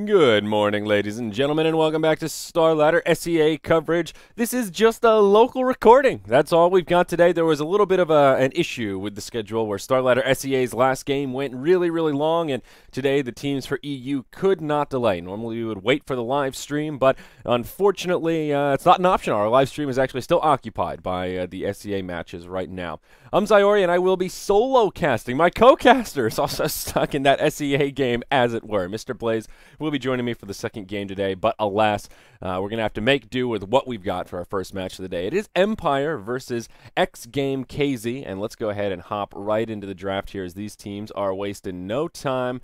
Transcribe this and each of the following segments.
Good morning, ladies and gentlemen, and welcome back to Starladder SEA coverage. This is just a local recording. That's all we've got today. There was a little bit of an issue with the schedule where Starladder SEA's last game went really long, and today the teams for EU could not delay. Normally we would wait for the live stream, but unfortunately it's not an option. Our live stream is actually still occupied by the SEA matches right now. I'm Zyori, and I will be solo casting. My co-caster is also stuck in that SEA game, as it were. Mr. Blaze will be joining me for the second game today, but alas, we're going to have to make do with what we've got for our first match of the day. It is Empire versus XGame.KZ, and let's go ahead and hop right into the draft here as these teams are wasting no time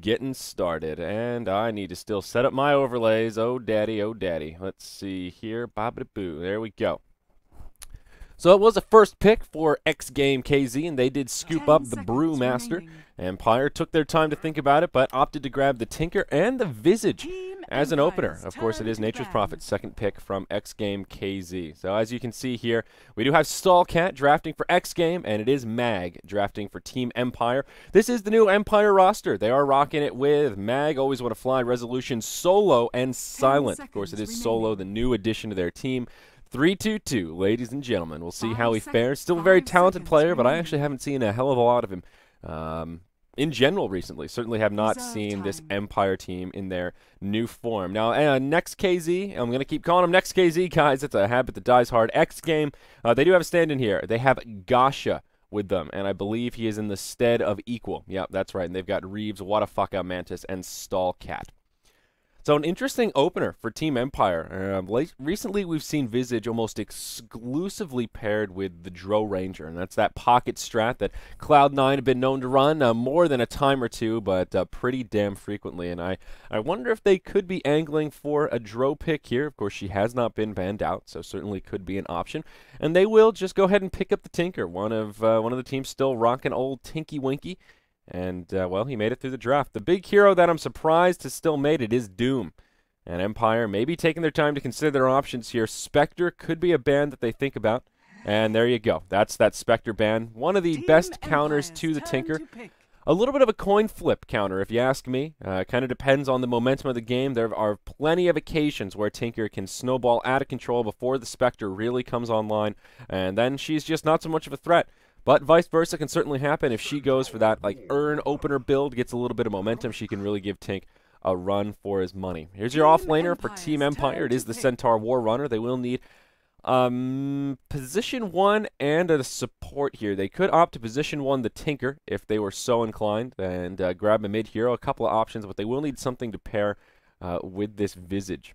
getting started. And I need to still set up my overlays. Oh, daddy, oh, daddy. Let's see here. Bop-a-boo. There we go. So it was a first pick for XGame.KZ, and they did scoop up the Brewmaster. Empire took their time to think about it, but opted to grab the Tinker and the Visage as an opener. Of course, it is Nature's Prophet's second pick from XGame.KZ. So as you can see here, we do have Stallcat drafting for XGame, and it is Mag drafting for Team Empire. This is the new Empire roster. They are rocking it with Mag, Always Want to Fly, Resolution, Solo, and Silent. Of course, it is Solo, the new addition to their team. 3-2-2, ladies and gentlemen. We'll see how he fares. Still a very talented player, but I actually haven't seen a hell of a lot of him in general recently. Certainly have not seen this Empire team in their new form. Now, next KZ, I'm going to keep calling him next KZ, guys. It's a habit that dies hard. X Game, they do have a stand-in here. They have Gasha with them, and I believe he is in the stead of Equal. Yep, that's right. And they've got Reeves, Whatafaka, Mantis, and Stallcat. So an interesting opener for Team Empire. Recently, we've seen Visage almost exclusively paired with the Dro Ranger, and that's that pocket strat that Cloud9 have been known to run more than a time or two, but pretty damn frequently. And I wonder if they could be angling for a Dro pick here. Of course, she has not been banned out, so certainly could be an option. And they will just go ahead and pick up the Tinker, one of the teams still rocking old Tinky Winky. And, well, he made it through the draft. The big hero that I'm surprised has still made it is Doom. And Empire may be taking their time to consider their options here. Spectre could be a ban that they think about. And there you go. That's that Spectre ban. One of the best counters to the Tinker. A little bit of a coin flip counter, if you ask me. Kind of depends on the momentum of the game. There are plenty of occasions where Tinker can snowball out of control before the Spectre really comes online. And then she's just not so much of a threat. But vice versa can certainly happen if she goes for that urn opener build, gets a little bit of momentum. She can really give Tink a run for his money. Here's your offlaner for Team Empire. It is the Centaur War Runner. They will need position 1 and a support here. They could opt to position 1 the Tinker if they were so inclined and grab a mid-hero. A couple of options, but they will need something to pair with this Visage.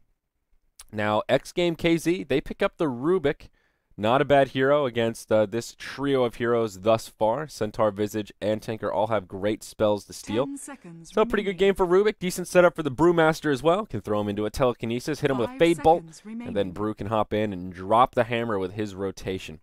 Now, XGame.KZ, they pick up the Rubik. Not a bad hero against this trio of heroes thus far. Centaur, Visage, and Tinker all have great spells to steal. So a pretty good game for Rubik. Decent setup for the Brewmaster as well. Can throw him into a Telekinesis, hit him with a Fade Bolt, and then Brew can hop in and drop the hammer with his rotation.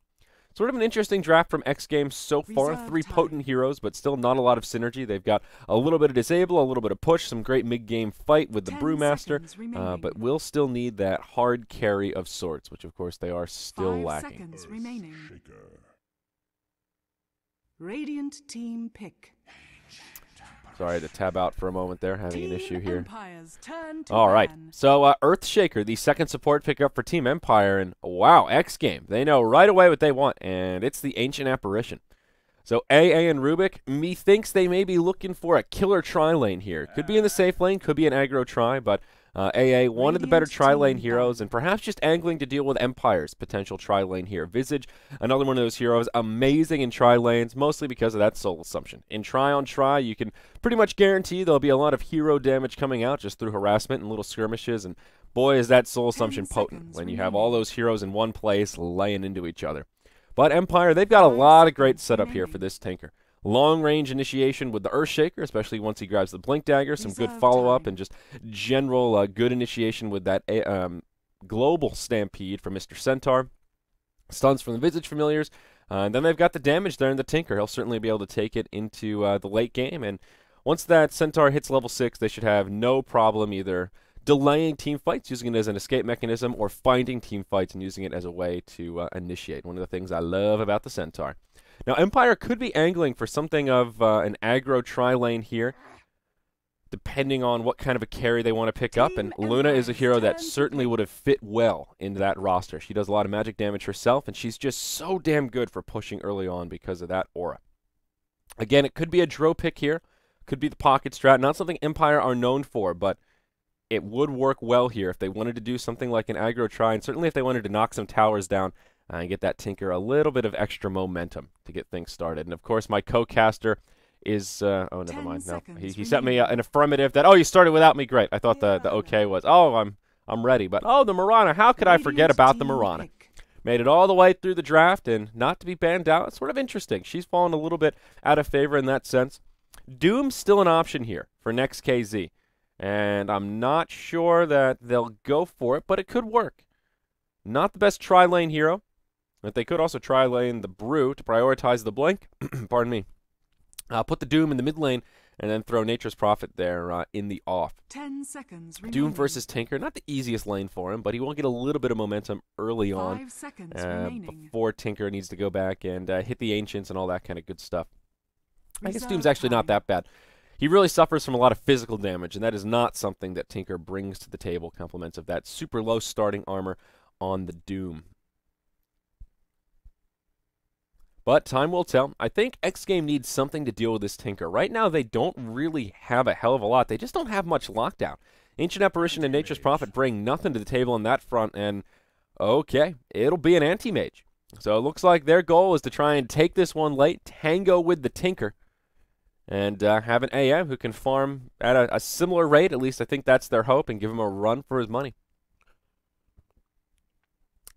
Sort of an interesting draft from X Games so far. 3 potent heroes, but still not a lot of synergy. They've got a little bit of Disable, a little bit of Push, some great mid-game fight with the Brewmaster, but will still need that hard carry of sorts, which of course they are still lacking. Radiant team pick. Sorry to tab out for a moment there, having an issue here. All right, so Earthshaker, the second support pickup for Team Empire, and wow, X Game. They know right away what they want, and it's the Ancient Apparition. So AA and Rubik, methinks they may be looking for a killer tri-lane here. Could be in the safe lane, could be an aggro tri, but AA, one of the better tri-lane heroes, and perhaps just angling to deal with Empire's potential tri-lane here. Visage, another one of those heroes, amazing in tri-lanes, mostly because of that soul assumption. In tri-on-tri, you can pretty much guarantee there'll be a lot of hero damage coming out just through harassment and little skirmishes, and boy, is that soul assumption potent when you have all those heroes in one place laying into each other. But Empire, they've got a lot of great setup here for this Tinker. Long-range initiation with the Earthshaker, especially once he grabs the Blink Dagger, some good follow-up, and just general good initiation with that global Stampede from Mr. Centaur. Stuns from the Visage Familiars, and then they've got the damage there in the Tinker. He'll certainly be able to take it into the late game, and once that Centaur hits level 6, they should have no problem either delaying team fights, using it as an escape mechanism, or finding team fights and using it as a way to initiate. One of the things I love about the Centaur. Now, Empire could be angling for something of an aggro tri-lane here. depending on what kind of a carry they want to pick up. And Luna is a hero that certainly would have fit well into that roster. She does a lot of magic damage herself, and she's just so damn good for pushing early on because of that aura. Again, it could be a Dro pick here. Could be the pocket strat. Not something Empire are known for, but it would work well here if they wanted to do something like an aggro try, and certainly if they wanted to knock some towers down and get that Tinker a little bit of extra momentum to get things started. And, of course, my co-caster is, oh, never mind. No, he sent me an affirmative that, oh, you started without me. Great. I thought the okay was, oh, I'm ready. But, oh, the Mirana. How could I forget about the Mirana? Made it all the way through the draft, and not to be banned out. It's sort of interesting. She's fallen a little bit out of favor in that sense. Doom's still an option here for XGame.KZ. And I'm not sure that they'll go for it, but it could work. Not the best tri-lane hero. But they could also tri-lane the Brew to prioritize the Blink. Pardon me. Put the Doom in the mid lane, and then throw Nature's Prophet there in the off. 10 seconds remaining. Doom versus Tinker, not the easiest lane for him, but he will get a little bit of momentum early 5 on seconds remaining. before Tinker needs to go back and hit the Ancients and all that kind of good stuff. I guess Reserve Doom's actually not that bad. He really suffers from a lot of physical damage, and that is not something that Tinker brings to the table, compliments of that super low starting armor on the Doom. But time will tell. I think XGame needs something to deal with this Tinker. Right now, they don't really have a hell of a lot. They just don't have much lockdown. Ancient Apparition and Nature's Prophet bring nothing to the table on that front, and okay, it'll be an anti-mage. So it looks like their goal is to try and take this one late, tango with the Tinker, and have an AM who can farm at a similar rate. At least I think that's their hope, and give him a run for his money.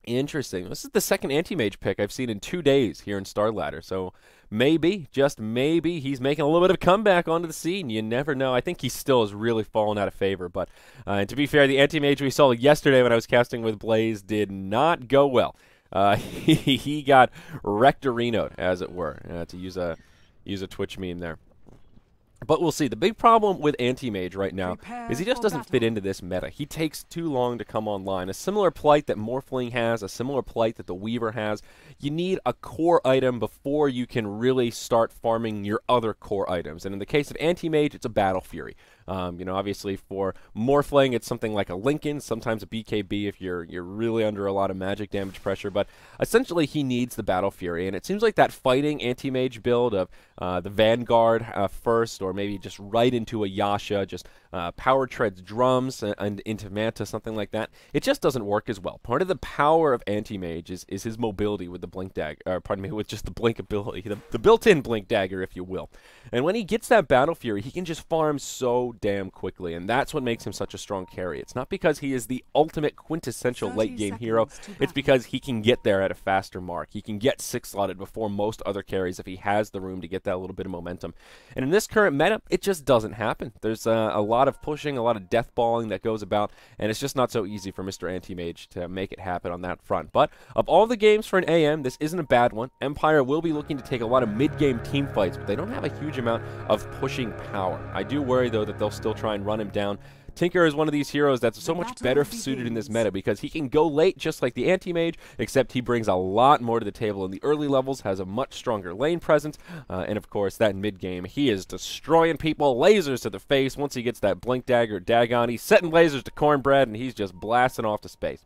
Interesting. This is the second anti-mage pick I've seen in 2 days here in Starladder. So maybe, just maybe, he's making a little bit of a comeback onto the scene. You never know. I think he still has really fallen out of favor. But to be fair, the anti-mage we saw yesterday when I was casting with Blaze did not go well. He got rectorinoed, as it were, to use a Twitch meme there. But we'll see. The big problem with Anti-Mage right now is he just doesn't fit into this meta. He takes too long to come online. A similar plight that Morphling has, a similar plight that the Weaver has. You need a core item before you can really start farming your other core items. And in the case of Anti-Mage, it's a Battle Fury. You know, obviously for Morphling, it's something like a Lincoln, sometimes a BKB if you're really under a lot of magic damage pressure. But essentially, he needs the Battle Fury. And it seems like that fighting Anti-Mage build of the Vanguard first, or maybe just right into a Yasha, just power treads drums and into Manta, something like that. It just doesn't work as well. Part of the power of Anti-Mage is his mobility with the Blink Dagger, or pardon me, with just the Blink ability, the built-in Blink Dagger, if you will. And when he gets that Battle Fury, he can just farm so damn quickly, and that's what makes him such a strong carry. It's not because he is the ultimate quintessential late-game hero. It's because he can get there at a faster mark. He can get 6-slotted before most other carries if he has the room to get that little bit of momentum. And in this current meta, it just doesn't happen. There's a lot of pushing, a lot of death balling that goes about, and it's just not so easy for Mr. Anti-Mage to make it happen on that front. But of all the games for an AM, this isn't a bad one. Empire will be looking to take a lot of mid-game team fights, but they don't have a huge amount of pushing power. I do worry, though, that they'll still try and run him down. Tinker is one of these heroes that's so much better suited in this meta because he can go late just like the Anti-Mage, except he brings a lot more to the table in the early levels, has a much stronger lane presence, and of course that mid-game, he is destroying people, lasers to the face. Once he gets that Blink Dagger, Dagon, he's setting lasers to Cornbread, and he's just blasting off to space.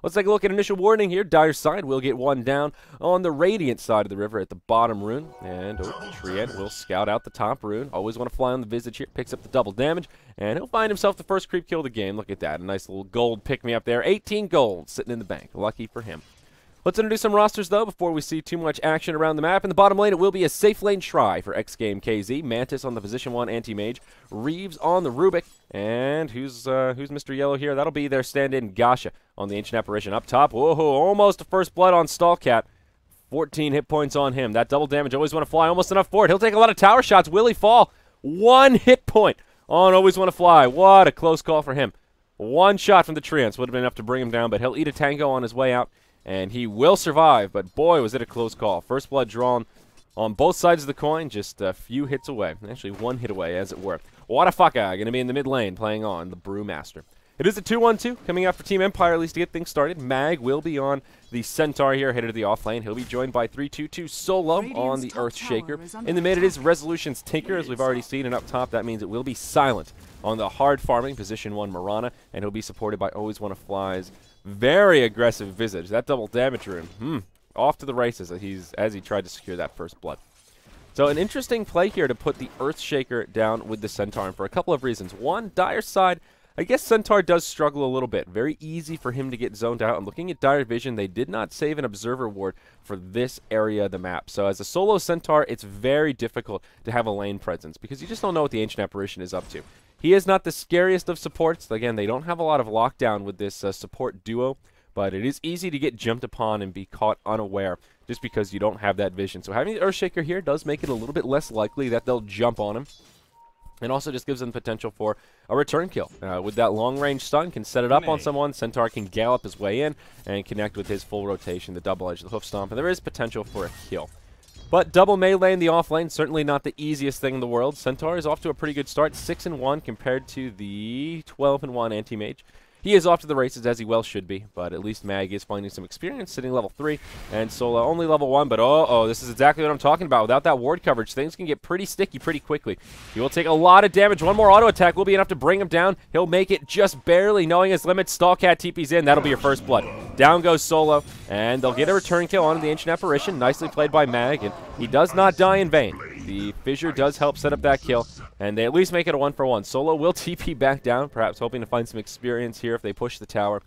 Let's take a look at initial warning here. Dire side will get one down on the Radiant side of the river at the bottom rune. And Trient will scout out the top rune. Always want to fly on the Visage here. Picks up the double damage. And he'll find himself the first creep kill of the game. Look at that. A nice little gold pick-me-up there. 18 gold sitting in the bank. Lucky for him. Let's introduce some rosters, though, before we see too much action around the map. In the bottom lane, it will be a safe lane try for XGame.KZ. Mantis on the position 1 anti-mage. Reeves on the Rubik. And who's Mr. Yellow here? That'll be their stand-in Gasha on the Ancient Apparition. Up top, whoa, almost a first blood on Stallcat. 14 hit points on him. That double damage, always want to fly, almost enough for it. He'll take a lot of tower shots. Will he fall? 1 hit point on always want to fly. What a close call for him. 1 shot from the Treants would have been enough to bring him down, but he'll eat a tango on his way out. And he will survive, but boy, was it a close call. First blood drawn on both sides of the coin, just a few hits away. Actually, 1 hit away, as it were. Wadafaka going to be in the mid lane, playing on the Brewmaster. It is a 2-1-2 coming out for Team Empire, at least to get things started. Mag will be on the Centaur here, headed to the off lane. He'll be joined by 3-2-2 Solo on the Earthshaker. In the mid, it is Resolution's Tinker, as we've already seen, and up top, that means it will be Silent on the hard farming position 1 Mirana, and he'll be supported by Always Wanna Fly's very aggressive Visage. That double damage rune, off to the races as he tried to secure that first blood. So an interesting play here to put the Earthshaker down with the Centaur, and for a couple of reasons. One, Dire's side, I guess Centaur does struggle a little bit. Very easy for him to get zoned out. And looking at Dire Vision, they did not save an Observer Ward for this area of the map. So as a solo Centaur, it's very difficult to have a lane presence because you just don't know what the Ancient Apparition is up to. He is not the scariest of supports. Again, they don't have a lot of lockdown with this support duo, but it is easy to get jumped upon and be caught unaware just because you don't have that vision. So having the Earthshaker here does make it a little bit less likely that they'll jump on him. And also just gives them potential for a return kill. With that long-range stun, can set it up on someone. Centaur can gallop his way in and connect with his full rotation, the double edge, the hoof stomp, and there is potential for a kill. But double melee in the off lane, certainly not the easiest thing in the world. Centaur is off to a pretty good start, 6-1 compared to the 12-1 anti-mage. He is off to the races, as he well should be, but at least Mag is finding some experience, sitting level 3, and Sola only level 1, but this is exactly what I'm talking about. Without that ward coverage, things can get pretty sticky pretty quickly. He will take a lot of damage. One more auto attack will be enough to bring him down. He'll make it just barely, knowing his limits. Stallcat TP's in. That'll be your first blood. Down goes Solo, and they'll get a return kill onto the Ancient Apparition. Nicely played by Mag, and he does not die in vain. The Fissure does help set up that kill, and they at least make it a 1-for-1. Solo will TP back down, perhaps hoping to find some experience here if they push the tower,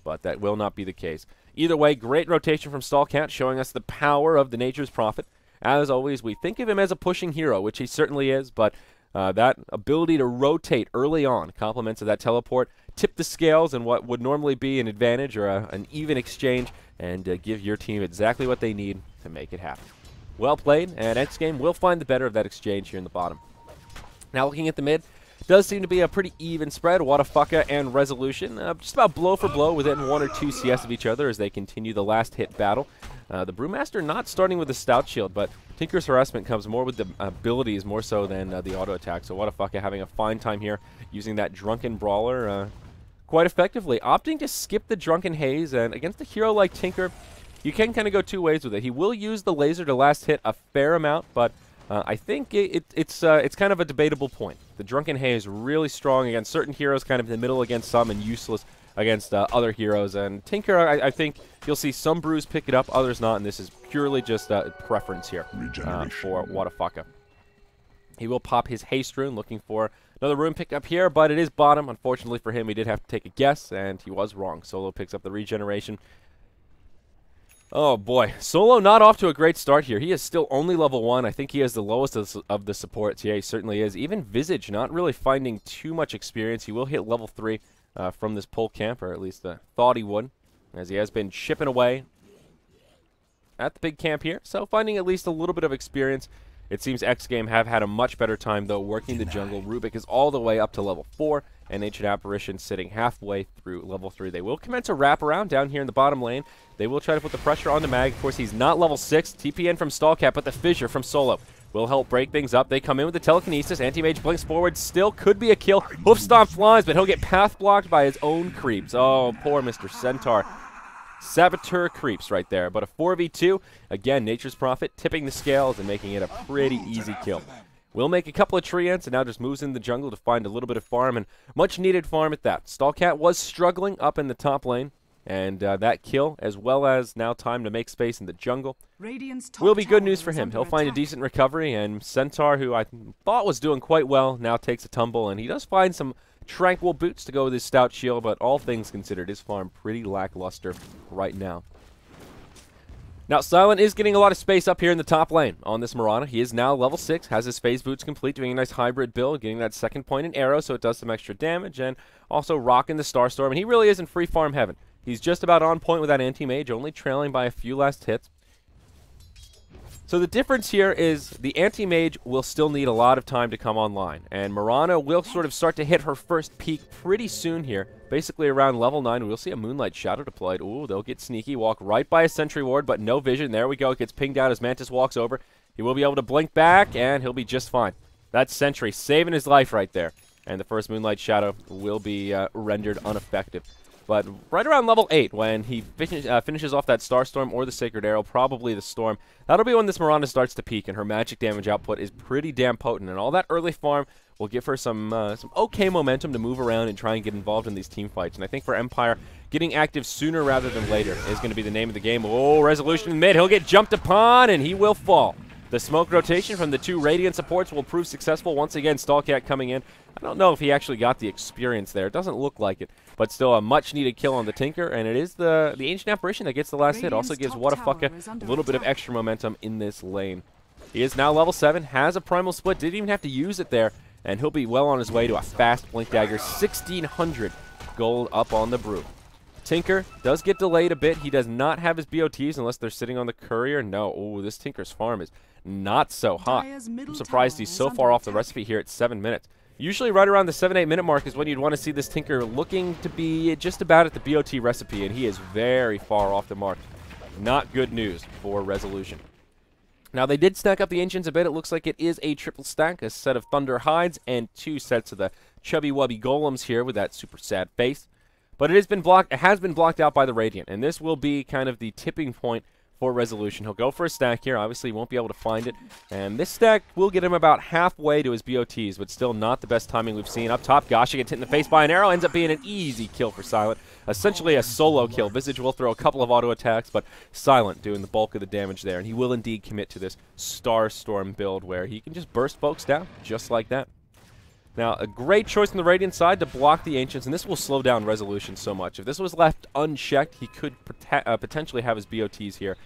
but that will not be the case. Either way, great rotation from Stallcat, showing us the power of the Nature's Prophet. As always, we think of him as a pushing hero, which he certainly is, but that ability to rotate early on, compliments of that teleport, tip the scales in what would normally be an advantage or an even exchange, and give your team exactly what they need to make it happen. Well played, and XGame will find the better of that exchange here in the bottom. Now looking at the mid, does seem to be a pretty even spread. Wadafaka and Resolution, just about blow for blow within 1 or 2 CS of each other as they continue the last hit battle. The Brewmaster not starting with the Stout Shield, but Tinker's Harassment comes more with the abilities more so than the auto attack. So Wadafaka having a fine time here using that Drunken Brawler quite effectively. Opting to skip the Drunken Haze, and against a hero like Tinker, you can kind of go 2 ways with it. He will use the laser to last hit a fair amount, but I think it's kind of a debatable point. The Drunken Haze is really strong against certain heroes, kind of in the middle against some, and useless against other heroes. And Tinker, I think you'll see some brews pick it up, others not, and this is purely just a preference here for Wadafaka. He will pop his Haste rune, looking for another rune pick up here, but it is bottom. Unfortunately for him, he did have to take a guess, and he was wrong. Solo picks up the regeneration. Oh boy, Solo not off to a great start here. He is still only level 1. I think he has the lowest of the supports. Yeah, he certainly is. Even Visage not really finding too much experience. He will hit level 3 from this pole camp, or at least thought he would, as he has been chipping away at the big camp here. So finding at least a little bit of experience. It seems XGame have had a much better time, though, working the jungle. Rubik is all the way up to level 4, and Ancient Apparition sitting halfway through level 3. They will commence a wraparound down here in the bottom lane. They will try to put the pressure on the Mag. Of course, he's not level 6. TPN from Stallcat, but the Fissure from Solo will help break things up. They come in with the Telekinesis. Anti-Mage blinks forward. Still could be a kill. Hoof Stomp flies, but he'll get path blocked by his own creeps. Oh, poor Mr. Centaur. Saboteur creeps right there, but a 4v2. Again, Nature's Prophet tipping the scales and making it a pretty easy kill. Will make a couple of tree ants and now just moves in the jungle to find a little bit of farm, and much needed farm at that. Stallcat was struggling up in the top lane, and that kill, as well as now time to make space in the jungle, will be good news for him. He'll find a decent recovery, and Centaur, who I thought was doing quite well, now takes a tumble, and he does find some Tranquil boots to go with his Stout Shield, but all things considered, his farm pretty lackluster right now. Now, Silent is getting a lot of space up here in the top lane on this Mirana. He is now level 6, has his phase boots complete, doing a nice hybrid build, getting that second point in arrow, so it does some extra damage, and also rocking the Starstorm, and he really is in free farm heaven. He's just about on point with that anti-mage, only trailing by a few last hits. So the difference here is the anti-mage will still need a lot of time to come online, and Mirana will sort of start to hit her first peak pretty soon here. Basically around level 9, we'll see a Moonlight Shadow deployed. Ooh, they'll get sneaky, walk right by a Sentry Ward, but no vision. There we go, it gets pinged out as Mantis walks over. He will be able to blink back, and he'll be just fine. That Sentry saving his life right there, and the first Moonlight Shadow will be rendered ineffective. But right around level 8, when he finishes off that Starstorm or the Sacred Arrow, probably the Storm, that'll be when this Miranda starts to peak, and her magic damage output is pretty damn potent. And all that early farm will give her some okay momentum to move around and try and get involved in these team fights. And I think for Empire, getting active sooner rather than later is going to be the name of the game. Oh, Resolution in mid. He'll get jumped upon, and he will fall. The smoke rotation from the 2 Radiant supports will prove successful. Once again, Stallcat coming in. I don't know if he actually got the experience there. It doesn't look like it, but still a much-needed kill on the Tinker, and it is the Ancient Apparition that gets the last hit. Also gives Whatafaka a little bit of extra momentum in this lane. He is now level 7, has a Primal Split, didn't even have to use it there, and he'll be well on his way to a fast Blink Dagger. 1,600 gold up on the Brew. Tinker does get delayed a bit. He does not have his BOTs unless they're sitting on the Courier. No, oh, this Tinker's farm is not so hot. I'm surprised he's so far off the recipe here at 7 minutes. Usually right around the 7-8 minute mark is when you'd want to see this Tinker looking to be just about at the BOT recipe, and he is very far off the mark. Not good news for Resolution. Now, they did stack up the Ancients a bit. It looks like it is a triple stack, a set of Thunder Hides and 2 sets of the Chubby Wubby Golems here with that super sad face. But it has been blocked out by the Radiant, and this will be kind of the tipping point for Resolution. He'll go for a stack here. Obviously, he won't be able to find it. And this stack will get him about halfway to his BOTs, but still not the best timing we've seen. Up top, Gasha gets hit in the face by an arrow. Ends up being an easy kill for Silent. Essentially a solo kill. Visage will throw a couple of auto attacks, but Silent doing the bulk of the damage there. And he will indeed commit to this Starstorm build where he can just burst folks down just like that. Now, a great choice on the Radiant side to block the Ancients, and this will slow down Resolution so much. If this was left unchecked, he could potentially have his BOTs here.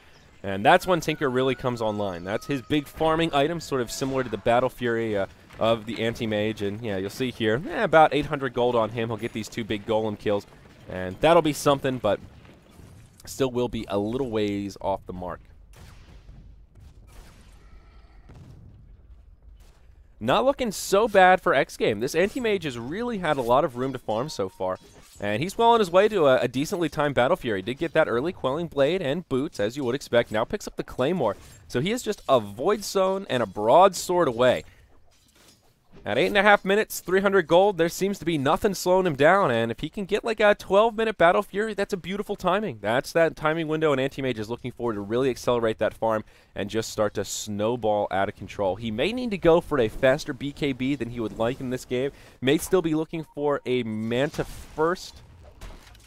And that's when Tinker really comes online. That's his big farming item, sort of similar to the Battle Fury of the Anti-Mage. And yeah, you'll see here, about 800 gold on him. He'll get these 2 big Golem kills. And that'll be something, but still will be a little ways off the mark. Not looking so bad for XGame. This Anti-Mage has really had a lot of room to farm so far. And he's well on his way to a decently timed Battle Fury. Did get that early Quelling Blade and boots, as you would expect. Now picks up the Claymore. So he is just a Void Zone and a Broadsword away. At 8.5 minutes, 300 gold, there seems to be nothing slowing him down. And if he can get like a 12-minute Battle Fury, that's a beautiful timing. That's that timing window, and Anti-Mage is looking forward to really accelerate that farm and just start to snowball out of control. He may need to go for a faster BKB than he would like in this game. May still be looking for a Manta first.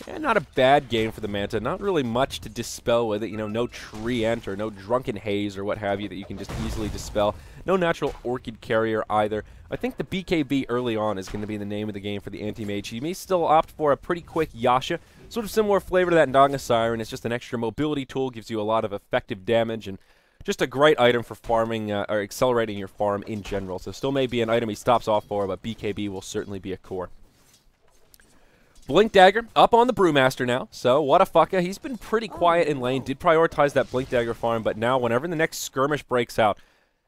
And not a bad game for the Manta. Not really much to dispel with it. You know, no Treant or no Drunken Haze or what have you that you can just easily dispel. No natural Orchid Carrier either. I think the BKB early on is going to be the name of the game for the Anti-Mage. He may still opt for a pretty quick Yasha. Sort of similar flavor to that Ndanga Siren. It's just an extra mobility tool. Gives you a lot of effective damage and just a great item for farming or accelerating your farm in general. So still may be an item he stops off for, but BKB will certainly be a core. Blink Dagger up on the Brewmaster now. So Whatafaka, he's been pretty quiet in lane. Did prioritize that Blink Dagger farm, but now whenever the next skirmish breaks out,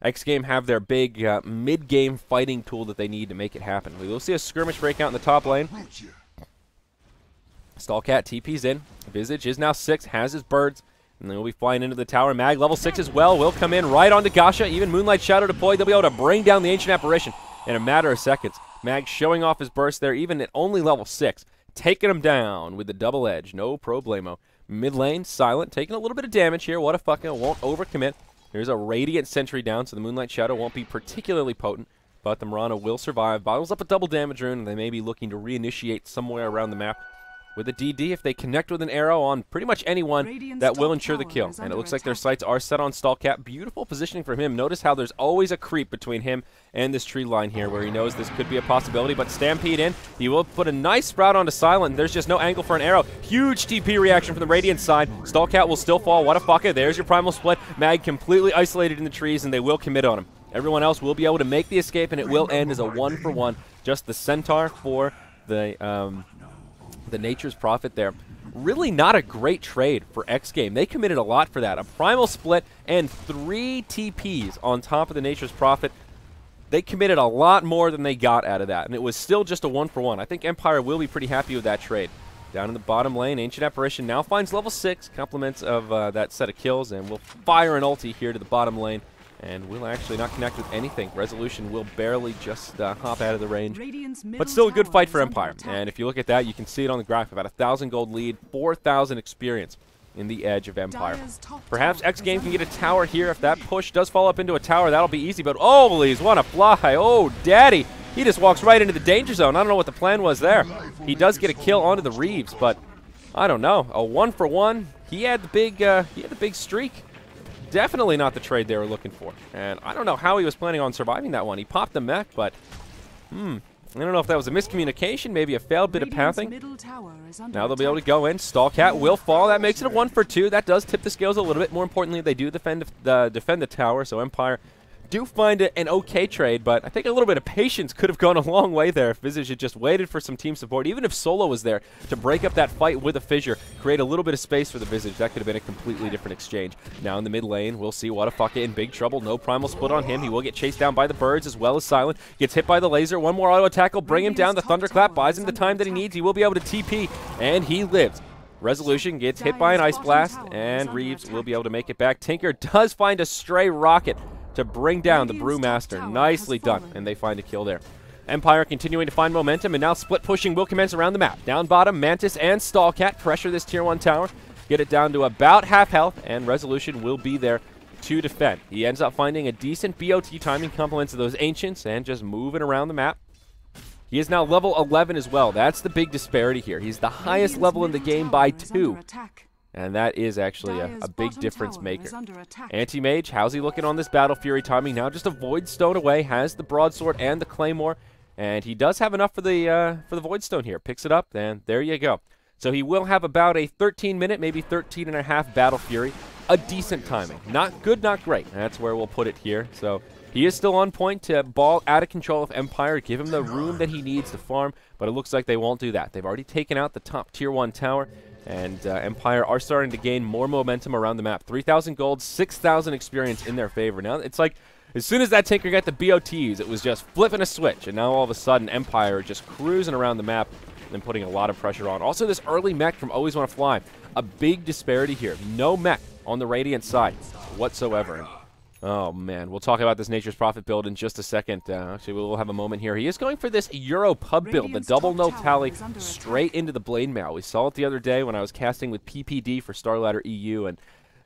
XGame have their big mid-game fighting tool that they need to make it happen. We will see a skirmish break out in the top lane. Stallcat TP's in. Visage is now 6, has his birds. And then we'll be flying into the tower. Mag, level 6 as well, will come in right onto Gasha. Even Moonlight Shadow deployed. They'll be able to bring down the Ancient Apparition in a matter of seconds. Mag showing off his burst there, even at only level 6. Taking him down with the double edge. No problemo. Mid lane, Silent, taking a little bit of damage here. Whatafaka won't overcommit. There's a Radiant Sentry down, so the Moonlight Shadow won't be particularly potent. But the Mirana will survive. Bottles up a double damage rune, and they may be looking to reinitiate somewhere around the map. With a DD, if they connect with an arrow on pretty much anyone, that will ensure the kill. And it looks like their sights are set on Stallcat. Beautiful positioning from him. Notice how there's always a creep between him and this tree line here where he knows this could be a possibility. But Stampede in. He will put a nice sprout onto Silent. There's just no angle for an arrow. Huge TP reaction from the Radiant side. Stallcat will still fall. Whatafaka. There's your Primal Split. Mag completely isolated in the trees, and they will commit on him. Everyone else will be able to make the escape, and it will end as a 1-for-1. Just the Centaur for the Nature's Prophet there. Really not a great trade for XGame. They committed a lot for that. A Primal Split and 3 TPs on top of the Nature's Prophet. They committed a lot more than they got out of that, and it was still just a 1-for-1. I think Empire will be pretty happy with that trade. Down in the bottom lane, Ancient Apparition now finds level 6, compliments of that set of kills, and will fire an ulti here to the bottom lane. and will actually not connect with anything. Resolution will barely just hop out of the range. Radiant's middle But still a good tower fight is for under Empire. attack. And if you look at that, you can see it on the graph. About 1,000 gold lead, 4,000 experience in the edge of Empire. Dire's top Perhaps tower XGame is can get a under tower here. If that push does fall up into a tower, that'll be easy. But holy, he's want to fly. Oh, daddy. He just walks right into the danger zone. I don't know what the plan was there. He does get a kill onto the Reeves, but I don't know. A 1-for-1. He had the big streak. Definitely not the trade they were looking for. And I don't know how he was planning on surviving that one. He popped the mech, but I don't know if that was a miscommunication, maybe a failed bit of Radiant's pathing. middle tower is under Now they'll be able to attack. go in. Stallcat will fall. That makes it a 1-for-2. That does tip the scales a little bit. More importantly, they do defend the tower, so Empire do find it an okay trade, but I think a little bit of patience could have gone a long way there if Visage had just waited for some team support. Even if Solo was there to break up that fight with a Fissure, create a little bit of space for the Visage, that could have been a completely different exchange. Now in the mid lane, we'll see Wadafaka in big trouble. No primal split on him. He will get chased down by the birds as well as Silent. Gets hit by the laser. One more auto attack will bring him down. The Thunderclap buys him the time that he needs. He will be able to TP, and he lives. Resolution gets hit by an Ice Blast, and Reeves will be able to make it back. Tinker does find a stray rocket to bring down the Brewmaster. Nicely done, and they find a kill there. Empire continuing to find momentum, and now split pushing will commence around the map. Down bottom, Mantis and Stallcat pressure this tier 1 tower, get it down to about half health, and Resolution will be there to defend. He ends up finding a decent BOT timing compliments of those Ancients and just moving around the map. He is now level 11 as well. That's the big disparity here. He's the highest Radiant's level in the middle game tower by is under 2. attack. And that is actually Dire's a big bottom difference tower maker. is under attack. Anti-Mage, how's he looking on this Battle Fury timing? Now just a Void Stone away, has the Broadsword and the Claymore, and he does have enough for the Void Stone here. Picks it up, and there you go. So he will have about a 13-minute, maybe 13.5 Battle Fury. A decent timing. Not good, not great. That's where we'll put it here. So he is still on point to ball out of control of Empire, give him the room that he needs to farm, but it looks like they won't do that. They've already taken out the top tier 1 tower, and Empire are starting to gain more momentum around the map. 3,000 gold, 6,000 experience in their favor. Now it's like as soon as that Tinker got the BOTs, it was just flipping a switch, and now all of a sudden Empire just cruising around the map and putting a lot of pressure on. Also this early mech from Always Wanna Fly. A big disparity here. No mech on the Radiant side whatsoever. Oh, man. We'll talk about this Nature's Prophet build in just a second. Actually, we'll have a moment here. He is going for this Euro pub build, the Radiant's double no top tower tally is under straight into the Blade Mail. We saw it the other day when I was casting with PPD for Starladder EU, and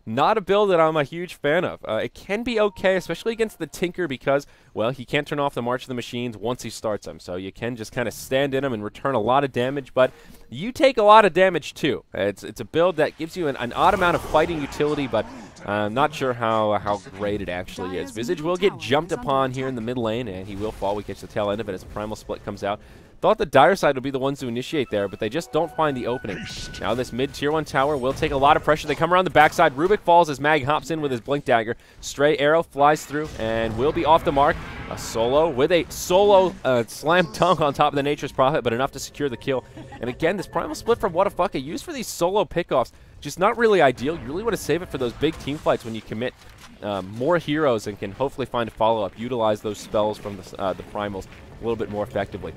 not a build that I'm a huge fan of. It can be okay, especially against the Tinker because, well, he can't turn off the March of the Machines once he starts them. So you can just kind of stand in him and return a lot of damage, but you take a lot of damage too. It's a build that gives you an odd amount of fighting utility, but I'm not sure how great it actually is. Visage will get jumped upon here in the mid lane, and he will fall. We catch the tail end of it as Primal Split comes out. Thought the Dire side would be the ones to initiate there, but they just don't find the opening. Now this mid tier 1 tower will take a lot of pressure. They come around the backside. Rubik falls as Mag hops in with his Blink Dagger. Stray arrow flies through and will be off the mark. A solo with a solo slam dunk on top of the Nature's Prophet, but enough to secure the kill. And again, this Primal Split from Wadafaka used for these solo pickoffs, just not really ideal. You really want to save it for those big team fights when you commit more heroes and can hopefully find a follow-up, utilize those spells from the primals a little bit more effectively.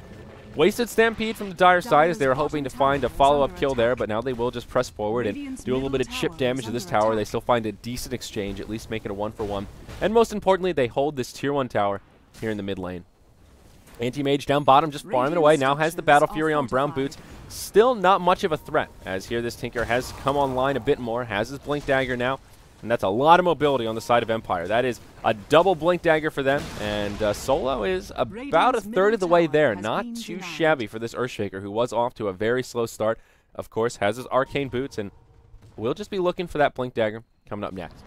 Wasted Stampede from the Dire side as they were hoping to find a follow-up kill there, but now they will just press forward and do a little bit of chip damage to this tower. They still find a decent exchange, at least make it a 1-for-1. And most importantly, they hold this tier 1 tower here in the mid lane. Anti-Mage down bottom, just farming away. Now has the Battle Fury on Brown Boots. Still not much of a threat, as here this Tinker has come online a bit more, has his Blink Dagger now. And that's a lot of mobility on the side of Empire. That is a double Blink Dagger for them. And Solo is about a third of the way there. Not too shabby for this Earthshaker, who was off to a very slow start. Of course, has his Arcane Boots, and we'll just be looking for that Blink Dagger coming up next.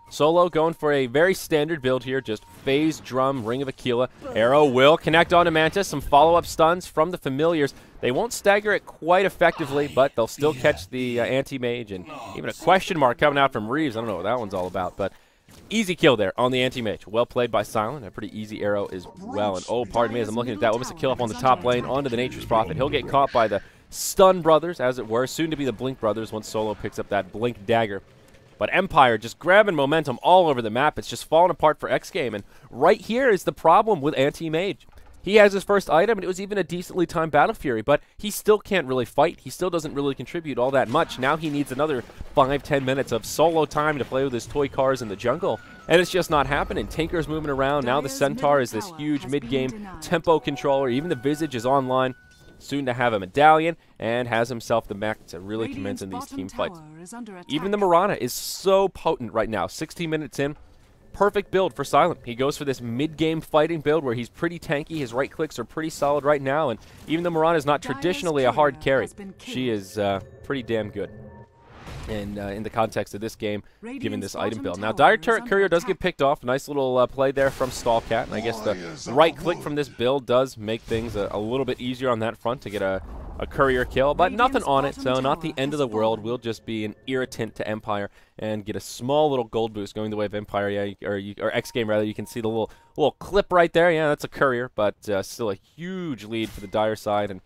Solo going for a very standard build here, just Phase, Drum, Ring of Aquila. Arrow will connect onto Mantis. Some follow-up stuns from the Familiars. They won't stagger it quite effectively, but they'll still catch the Anti-Mage, and even a question mark coming out from Reeves. I don't know what that one's all about, but easy kill there on the Anti-Mage. Well played by Silent. A pretty easy arrow as well. And oh, pardon me as I'm looking at that. Almost a kill up on the top lane onto the Nature's Prophet. He'll get caught by the Stun Brothers, as it were, soon to be the Blink Brothers once Solo picks up that Blink Dagger. But Empire just grabbing momentum all over the map. It's just falling apart for XGame. And right here is the problem with Anti-Mage. He has his first item, and it was even a decently timed Battle Fury, but he still can't really fight. He still doesn't really contribute all that much. Now he needs another 5-10 minutes of solo time to play with his toy cars in the jungle. and it's just not happening. Tinker's moving around. Now the Centaur is this huge mid-game tempo controller. Even the Visage is online, soon to have a medallion, and has himself the mech to really commence in these team fights. Even the Mirana is so potent right now. 16 minutes in, perfect build for Silent. He goes for this mid-game fighting build where he's pretty tanky. His right clicks are pretty solid right now, and even the Mirana is not traditionally a hard carry. She is pretty damn good. And in the context of this game, given this item build. Now, Dire Turret Courier does get picked off. Nice little play there from Stallcat. And I guess the right click from this build does make things a little bit easier on that front to get a Courier kill. But nothing on it, so not the end of the world. We'll just be an irritant to Empire and get a small little gold boost going the way of Empire. Yeah, or X-Game, rather. You can see the little clip right there. Yeah, that's a Courier, but still a huge lead for the Dire side. And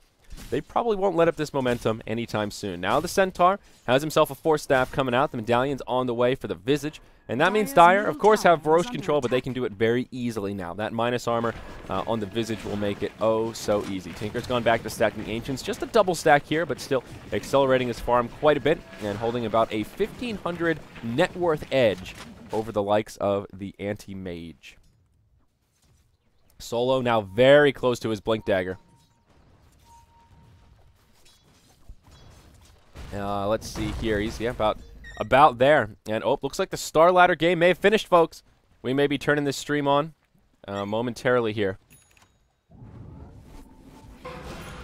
they probably won't let up this momentum anytime soon. Now the Centaur has himself a 4-staff coming out. The medallion's on the way for the Visage. And that means Dire, of course, have Baroche control, but they can do it very easily now. That minus armor on the Visage will make it oh so easy. Tinker's gone back to stacking Ancients. Just a double stack here, but still accelerating his farm quite a bit and holding about a 1,500 net worth edge over the likes of the Anti-Mage. Solo now very close to his Blink Dagger. Let's see here. He's about there. And looks like the Starladder game may have finished, folks. We may be turning this stream on momentarily here.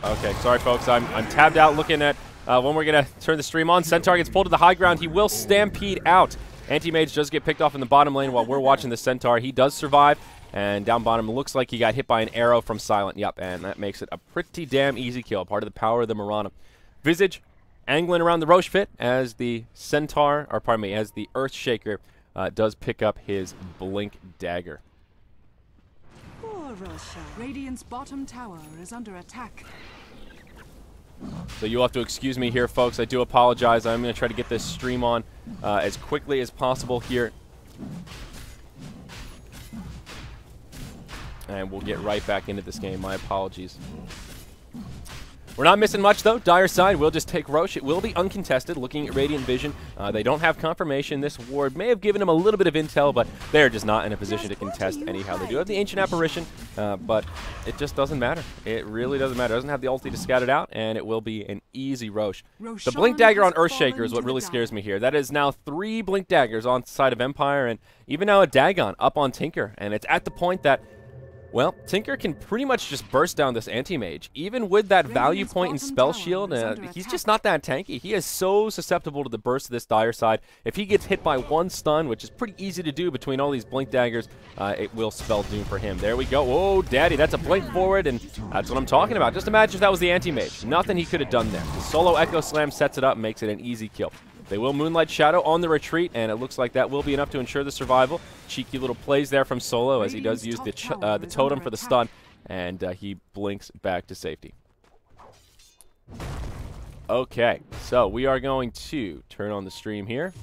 Okay, sorry, folks. I'm tabbed out looking at when we're gonna turn the stream on. Centaur gets pulled to the high ground. He will stampede out. Anti-Mage does get picked off in the bottom lane while we're watching the Centaur. He does survive. And down bottom, looks like he got hit by an arrow from Silent. Yep, and that makes it a pretty damn easy kill. Part of the power of the Mirana. Visage angling around the Roche pit as the Centaur, or pardon me, as the Earthshaker does pick up his Blink Dagger. Radiant's bottom tower is under attack. So you'll have to excuse me here, folks. I do apologize. I'm going to try to get this stream on as quickly as possible here. And we'll get right back into this game. My apologies. We're not missing much, though. Dire side will just take Roche. It will be uncontested, looking at Radiant Vision. They don't have confirmation. This ward may have given them a little bit of intel, but they're just not in a position to contest anyhow. They do have the Ancient Apparition, but it just doesn't matter. It really doesn't matter. It doesn't have the ulti to scout it out, and it will be an easy Roche. The Blink Dagger on Earthshaker is what really scares me here. That is now 3 Blink Daggers on the side of Empire, and even now a Dagon up on Tinker. And it's at the point that, well, Tinker can pretty much just burst down this Anti-Mage. Even with that value point in Spell Shield, he's just not that tanky. He is so susceptible to the burst of this Dire side. If he gets hit by 1 stun, which is pretty easy to do between all these Blink Daggers, it will spell doom for him. There we go. Oh, daddy, that's a blink forward, and that's what I'm talking about. Just imagine if that was the Anti-Mage. Nothing he could have done there. The solo Echo Slam sets it up and makes it an easy kill. They will Moonlight Shadow on the retreat, and it looks like that will be enough to ensure the survival. Cheeky little plays there from Solo as he does use the totem for the stun, and he blinks back to safety. Okay, so we are going to turn on the stream here.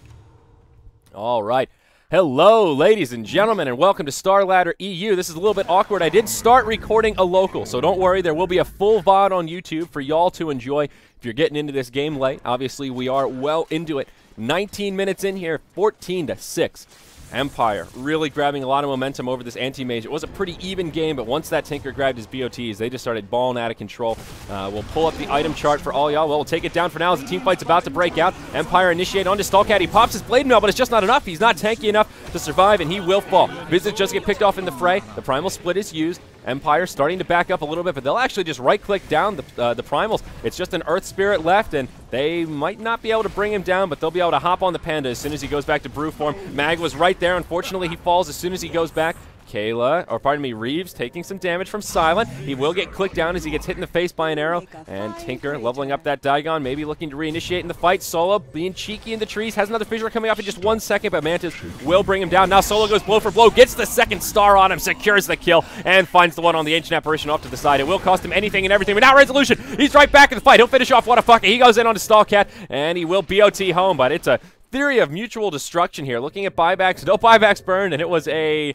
All right. Hello, ladies and gentlemen, and welcome to Starladder EU. This is a little bit awkward. I did start recording a local, so don't worry. There will be a full VOD on YouTube for y'all to enjoy if you're getting into this game late. Obviously, we are well into it. 19 minutes in here, 14-6. Empire really grabbing a lot of momentum over this Anti-Mage. It was a pretty even game, but once that Tinker grabbed his BOTs, they just started balling out of control. We'll pull up the item chart for all y'all. Well, we'll take it down for now as the team fight's about to break out. Empire initiate onto Stallcat. He pops his Blade Mail, but it's just not enough. He's not tanky enough to survive, and he will fall. Visage just get picked off in the fray. The Primal Split is used. Empire starting to back up a little bit, but they'll actually just right-click down the Primals. It's just an Earth Spirit left, and they might not be able to bring him down, but they'll be able to hop on the Panda as soon as he goes back to Brew form. Mag was right there. Unfortunately, he falls as soon as he goes back. Reeves taking some damage from Silent. He will get clicked down as he gets hit in the face by an arrow. And Tinker leveling up that Dagon, maybe looking to reinitiate in the fight. Solo being cheeky in the trees, has another fissure coming up in just 1 second, but Mantis will bring him down. Now Solo goes blow for blow, gets the second star on him, secures the kill, and finds the one on the Ancient Apparition off to the side. It will cost him anything and everything, but now Resolution, he's right back in the fight. He'll finish off What a Fucker. He goes in onto Stallcat, and he will BOT home, but it's a theory of mutual destruction here. Looking at buybacks, no buybacks burned, and it was a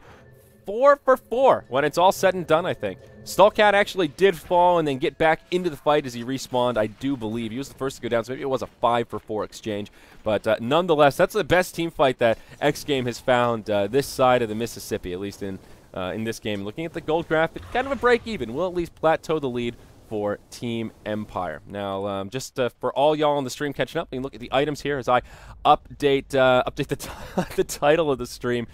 4 for 4 when it's all said and done, I think. Stallcat actually did fall and then get back into the fight as he respawned, I do believe. He was the first to go down, so maybe it was a 5-for-4 exchange. But nonetheless, that's the best team fight that X Game has found this side of the Mississippi, at least in this game. Looking at the gold graph, it's kind of a break even. We'll at least plateau the lead for Team Empire. Now, just for all y'all on the stream catching up, you can look at the items here as I update the title of the stream.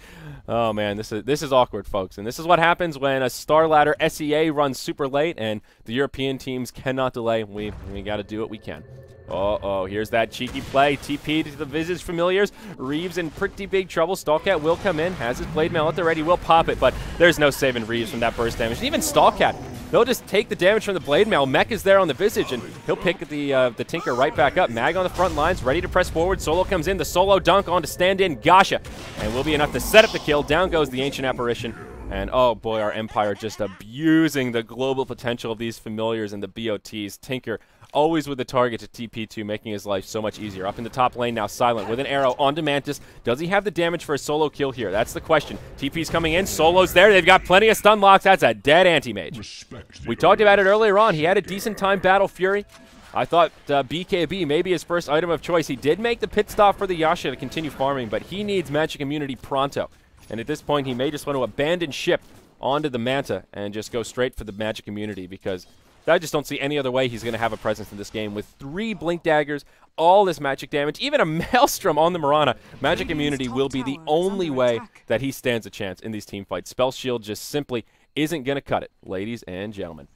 Oh man, this is awkward, folks, and this is what happens when a Starladder SEA runs super late and the European teams cannot delay. We got to do what we can. Uh-oh, here's that cheeky play. TP to the Visage Familiars. Reeves in pretty big trouble. Stallcat will come in, has his Blade Mail at the ready, will pop it, but there's no saving Reeves from that burst damage. And even Stallcat, they'll just take the damage from the Blade Mail. Mech is there on the Visage, and he'll pick the Tinker right back up. Mag on the front lines, ready to press forward. Solo comes in, the solo dunk on to stand in Gasha, and will be enough to set up the kill. Down goes the Ancient Apparition. And oh boy, our Empire just abusing the global potential of these Familiars and the BOTs. Tinker always with the target to TP2, making his life so much easier. Up in the top lane now, Silent with an arrow onto Mantis. Does he have the damage for a solo kill here? That's the question. TP's coming in, Solo's there. They've got plenty of stun locks. That's a dead anti-mage. We talked about it earlier on. He had a decent time Battle Fury. I thought BKB may be his first item of choice. He did make the pit stop for the Yasha to continue farming, but he needs Magic Immunity pronto. And at this point, he may just want to abandon ship onto the Manta and just go straight for the Magic Immunity, because I just don't see any other way he's going to have a presence in this game. With 3 Blink Daggers, all this magic damage, even a Maelstrom on the Mirana, Magic Immunity will be the only way that he stands a chance in these team fights. Spell Shield just simply isn't going to cut it, ladies and gentlemen.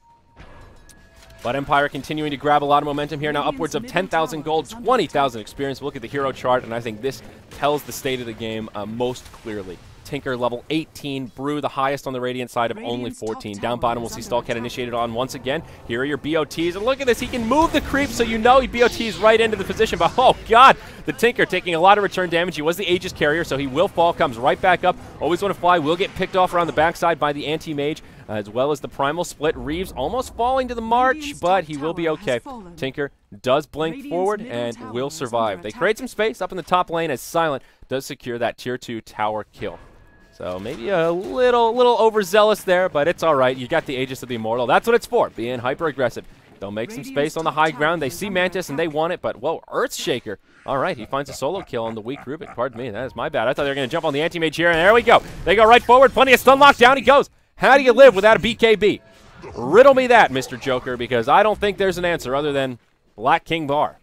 But Empire continuing to grab a lot of momentum here now, upwards of 10,000 gold, 20,000 experience. Look at the hero chart, and I think this tells the state of the game most clearly. Tinker level 18, Brew the highest on the Radiant side of only 14. Down bottom, we'll see Stallcat initiated on once again. Here are your BOTs, and look at this, he can move the creep, so you know he BOTs right into the position, but oh god, the Tinker taking a lot of return damage. He was the Aegis carrier, so he will fall, comes right back up. Always want to fly, will get picked off around the backside by the anti-mage, as well as the Primal Split. Reeves almost falling to the march, but he will be okay. Tinker does blink forward and will survive. They create some space up in the top lane as Silent does secure that tier 2 tower kill. So maybe a little overzealous there, but it's all right. You got the Aegis of the Immortal. That's what it's for, being hyper-aggressive. They'll make some space on the high ground. They see Mantis, and they want it, but whoa, Earthshaker. All right, he finds a solo kill on the weak Rubik. Pardon me, that is my bad. I thought they were going to jump on the anti-mage here, and there we go. They go right forward. Plenty of stun lock. Down he goes. How do you live without a BKB? Riddle me that, Mr. Joker, because I don't think there's an answer other than Black King Bar.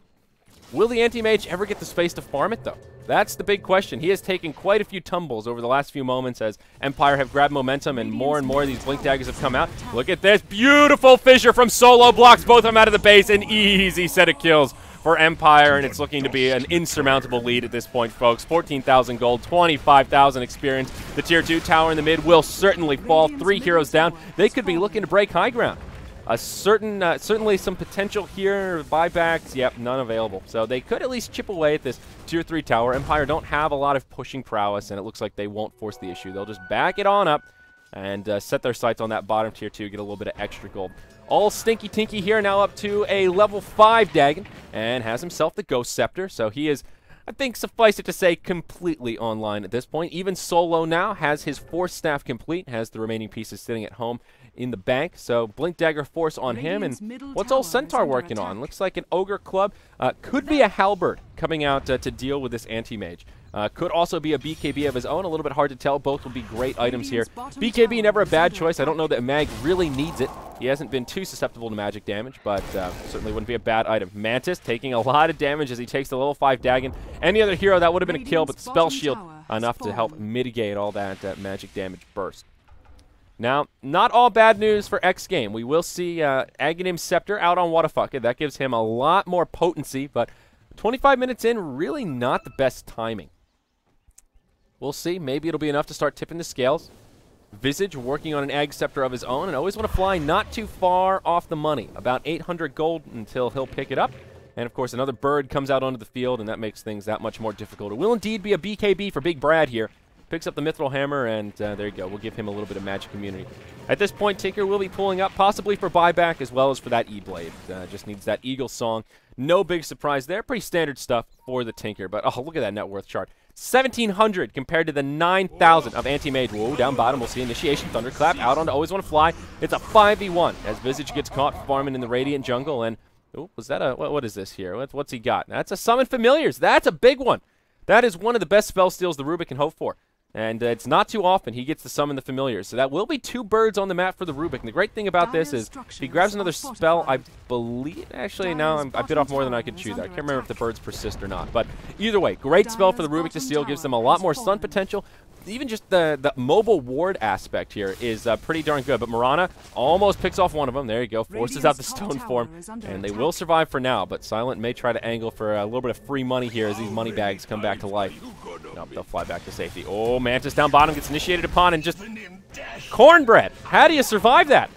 Will the anti-mage ever get the space to farm it, though? That's the big question. He has taken quite a few tumbles over the last few moments as Empire have grabbed momentum, and more of these Blink Daggers have come out. Look at this. Beautiful fissure from Solo. Blocks both of them out of the base. An easy set of kills for Empire, and it's looking to be an insurmountable lead at this point, folks. 14,000 gold, 25,000 experience. The tier 2 tower in the mid will certainly fall. 3 heroes down. They could be looking to break high ground. Certainly some potential here. Buybacks, yep, none available. So they could at least chip away at this tier 3 tower. Empire don't have a lot of pushing prowess, and it looks like they won't force the issue. They'll just back it on up and set their sights on that bottom tier 2, get a little bit of extra gold. All Stinky Tinky here, now up to a level 5 Dagon, and has himself the Ghost Scepter. So he is, I think, suffice it to say, completely online at this point. Even Solo now has his Force Staff complete, has the remaining pieces sitting at home in the bank. So Blink Dagger Force on him. And what's old Centaur working on? Looks like an Ogre Club. Could be a Halberd coming out to deal with this anti-mage. Could also be a BKB of his own. A little bit hard to tell. Both will be great items here. BKB never a bad choice. I don't know that Mag really needs it. He hasn't been too susceptible to magic damage, but certainly wouldn't be a bad item. Mantis taking a lot of damage as he takes the level 5 Dagon. Any other hero, that would have been a kill, but the Spell Shield enough to help mitigate all that magic damage burst. Now, not all bad news for X Game. We will see Aghanim's Scepter out on Wadafaka. That gives him a lot more potency, but 25 minutes in, really not the best timing. We'll see. Maybe it'll be enough to start tipping the scales. Visage working on an Ag Scepter of his own, and always want to fly not too far off the money. About 800 gold until he'll pick it up. And, of course, another bird comes out onto the field, and that makes things that much more difficult. It will indeed be a BKB for Big Brad here. Picks up the Mithril Hammer, and there you go. We'll give him a little bit of magic immunity. At this point, Tinker will be pulling up, possibly for buyback as well as for that E-Blade. Just needs that Eagle Song no big surprise there. Pretty standard stuff for the Tinker. But, oh, look at that net worth chart. 1,700 compared to the 9,000 of Anti-Mage. Whoa, down bottom, we'll see Initiation, Thunderclap, out onto Always Want to Fly. It's a 5v1 as Visage gets caught farming in the Radiant jungle. And, oh, was that a, what is this here? What's he got? That's a Summon Familiars. That's a big one. That is one of the best spell steals the Rubik can hope for. And it's not too often he gets to summon the Familiars. So that will be 2 birds on the map for the Rubik. And the great thing about this is if he grabs another spell, I believe... Actually, now I bit off more than I could chew there. I can't remember if the birds persist or not. But either way, great spell for the Rubik to steal. Gives them a lot more stun potential. Even just the mobile ward aspect here is pretty darn good. But Mirana almost picks off one of them. There you go. Forces out the stone form. And they will survive for now. But Silent may try to angle for a little bit of free money here as these money bags come back to life. Nope, they'll fly back to safety. Oh, Mantis down bottom gets initiated upon and just... Cornbread! How do you survive that?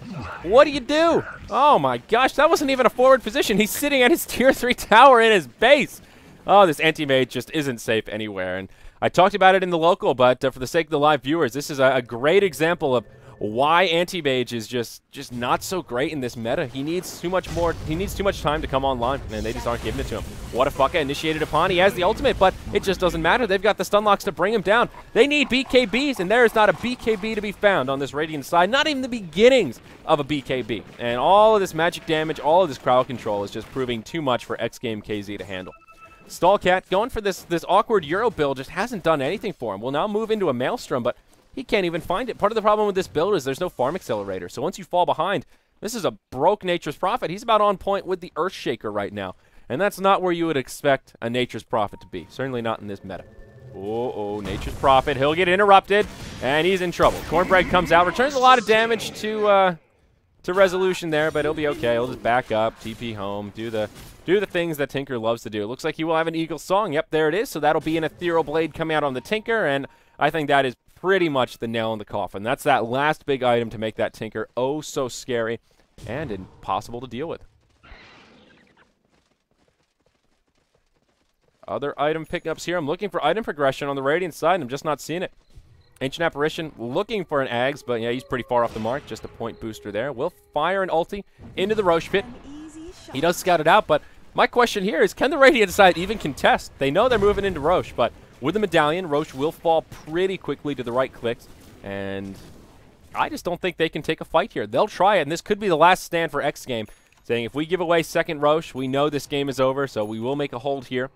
What do you do? Oh my gosh, that wasn't even a forward position. He's sitting at his tier 3 tower in his base. Oh, this anti-mage just isn't safe anywhere. And I talked about it in the local, but for the sake of the live viewers, this is a great example of why anti-mage is just not so great in this meta. He needs too much time to come online, and they just aren't giving it to him. What a fucka initiated upon. He has the ultimate, but it just doesn't matter. They've got the stun locks to bring him down. They need BKBs, and there is not a BKB to be found on this Radiant side. Not even the beginnings of a BKB. And all of this magic damage, all of this crowd control is just proving too much for XGame.KZ to handle. Stallcat going for this awkward Euro build just hasn't done anything for him. We'll now move into a Maelstrom, but he can't even find it. Part of the problem with this build is there's no farm accelerator. So once you fall behind, this is a broke Nature's Prophet. He's about on point with the Earthshaker right now. And that's not where you would expect a Nature's Prophet to be. Certainly not in this meta. Oh, Nature's Prophet. He'll get interrupted, and he's in trouble. Cornbread comes out, returns a lot of damage to Resolution there, but he'll be okay. He'll just back up, TP home, do the things that Tinker loves to do. It looks like he will have an Eagle Song. Yep, there it is. So that'll be an Ethereal Blade coming out on the Tinker, and I think that is pretty much the nail in the coffin. That's that last big item to make that Tinker oh so scary and impossible to deal with. Other item pickups here. I'm looking for item progression on the Radiant side, and I'm just not seeing it. Ancient Apparition looking for an Ags, but yeah, he's pretty far off the mark. Just a point booster there. Will fire an ulti into the Roche pit. He does scout it out, but my question here is, can the Radiant side even contest? They know they're moving into Roche, but with the Medallion, Roche will fall pretty quickly to the right clicks, and I just don't think they can take a fight here. They'll try it, and this could be the last stand for X Game, saying if we give away second Roche, we know this game is over, so we will make a hold here.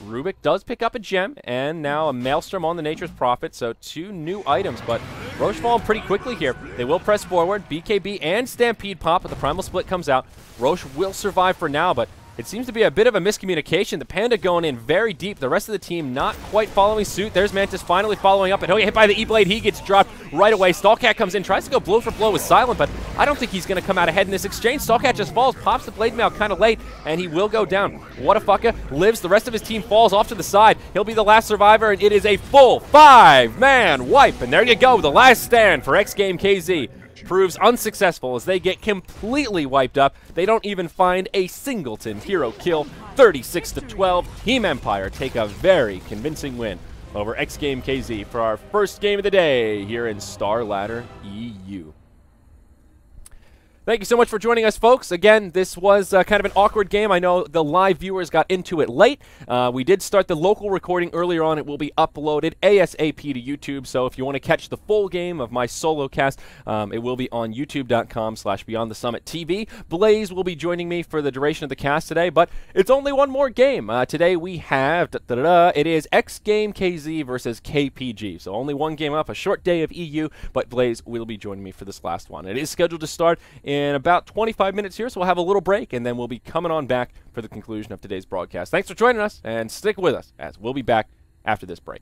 Rubik does pick up a gem, and now a Maelstrom on the Nature's Prophet, so 2 new items, but Roche falling pretty quickly here. They will press forward, BKB and Stampede pop, but the Primal Split comes out. Roche will survive for now, but it seems to be a bit of a miscommunication. The Panda going in very deep. The rest of the team not quite following suit. There's Mantis finally following up, and he'll get hit by the E-Blade. He gets dropped right away. Stallcat comes in, tries to go blow for blow with Silent, but I don't think he's going to come out ahead in this exchange. Stallcat just falls, pops the Blade Mail kind of late, and he will go down. What a fucka. Lives. The rest of his team falls off to the side. He'll be the last survivor, and it is a full 5-man wipe. And there you go. The last stand for XGame.KZ proves unsuccessful as they get completely wiped up. They don't even find a singleton hero kill. 36-12. Team Empire take a very convincing win over XGame.KZ for our first game of the day here in Starladder EU. Thank you so much for joining us, folks. Again, this was kind of an awkward game. I know the live viewers got into it late. We did start the local recording earlier on. It will be uploaded ASAP to YouTube, so if you want to catch the full game of my solo cast, it will be on youtube.com/BeyondTheSummitTV. Blaze will be joining me for the duration of the cast today, but it's only one more game. Today we have, it is XGame.KZ versus KPG, so only one game up, a short day of EU, but Blaze will be joining me for this last one. It is scheduled to start in about 25 minutes here, so we'll have a little break, and then we'll be coming on back for the conclusion of today's broadcast. Thanks for joining us, and stick with us, as we'll be back after this break.